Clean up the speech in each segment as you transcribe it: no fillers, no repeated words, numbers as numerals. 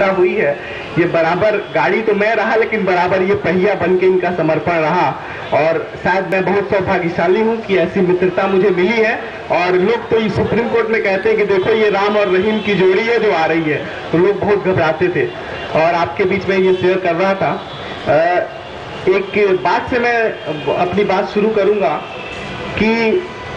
हुई है। ये बराबर गाड़ी तो मैं रहा, लेकिन बराबर ये पहिया बन के इनका समर्पण रहा। और शायद मैं बहुत सौभाग्यशाली हूँ कि ऐसी मित्रता मुझे मिली है। और लोग तो सुप्रीम कोर्ट में कहते हैं कि देखो ये राम और रहीम की जोड़ी है जो आ रही है, तो लोग बहुत घबराते थे। और आपके बीच में ये शेयर कर रहा था। एक बात से मैं अपनी बात शुरू करूंगा कि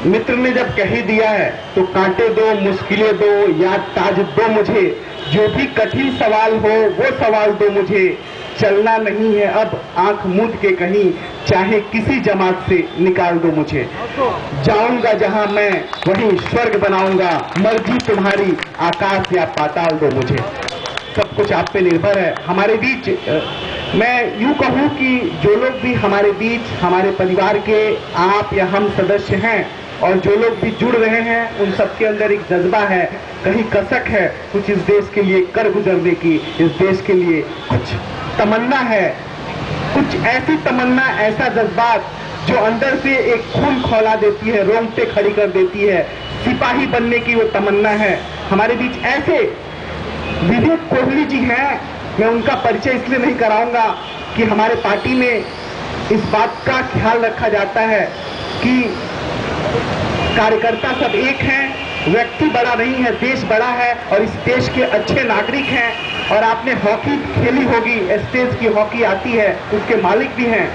मित्र ने जब कह ही दिया है तो कांटे दो, मुश्किलें दो, याद ताज दो मुझे, जो भी कठिन सवाल हो वो सवाल दो मुझे, चलना नहीं है अब आंख मूंद के कहीं, चाहे किसी जमात से निकाल दो मुझे, जाऊंगा जहां मैं वहीं स्वर्ग बनाऊंगा, मर्जी तुम्हारी आकाश या पाताल दो मुझे। सब कुछ आप पे निर्भर है। हमारे बीच मैं यूं कहूं कि जो लोग भी हमारे बीच, हमारे परिवार के आप या हम सदस्य हैं, और जो लोग भी जुड़ रहे हैं, उन सबके अंदर एक जज्बा है, कहीं कसक है कुछ इस देश के लिए कर गुजरने की, इस देश के लिए कुछ तमन्ना है, कुछ ऐसी तमन्ना, ऐसा जज्बात जो अंदर से एक खून खौला देती है, रोंगटे खड़ी कर देती है, सिपाही बनने की वो तमन्ना है। हमारे बीच ऐसे विवेक कोहली जी हैं। मैं उनका परिचय इसलिए नहीं कराऊंगा कि हमारे पार्टी में इस बात का ख्याल रखा जाता है कि कार्यकर्ता सब एक हैं, व्यक्ति बड़ा नहीं है, देश बड़ा है और इस देश के अच्छे नागरिक हैं। और आपने हॉकी खेली होगी, स्टेज की हॉकी आती है, उसके मालिक भी हैं।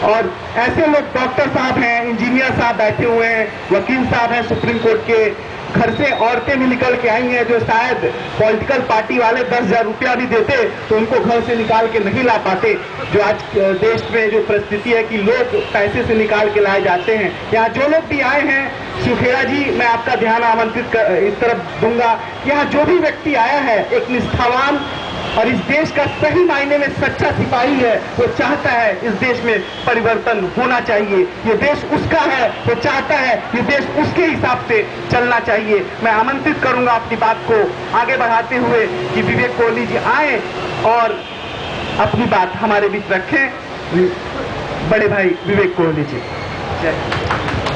और ऐसे लोग डॉक्टर साहब हैं, इंजीनियर साहब बैठे हुए हैं, वकील साहब हैं सुप्रीम कोर्ट के, घर से औरतें भी निकल के आई हैं जो शायद पॉलिटिकल पार्टी वाले 10,000 रुपया भी देते तो उनको घर से निकाल के नहीं ला पाते। जो आज देश में जो परिस्थिति है कि लोग पैसे से निकाल के लाए जाते हैं। यहाँ जो लोग भी आए हैं, सुखेड़ा जी मैं आपका ध्यान आमंत्रित इस तरफ दूंगा, यहाँ जो भी व्यक्ति आया है एक निष्ठावान और इस देश का सही मायने में सच्चा सिपाही है। वो चाहता है इस देश में परिवर्तन होना चाहिए, ये देश उसका है, वो चाहता है ये देश उसके हिसाब से चलना चाहिए। मैं आमंत्रित करूंगा अपनी बात को आगे बढ़ाते हुए कि विवेक कोहली जी आए और अपनी बात हमारे बीच रखें। बड़े भाई विवेक कोहली जी, जय।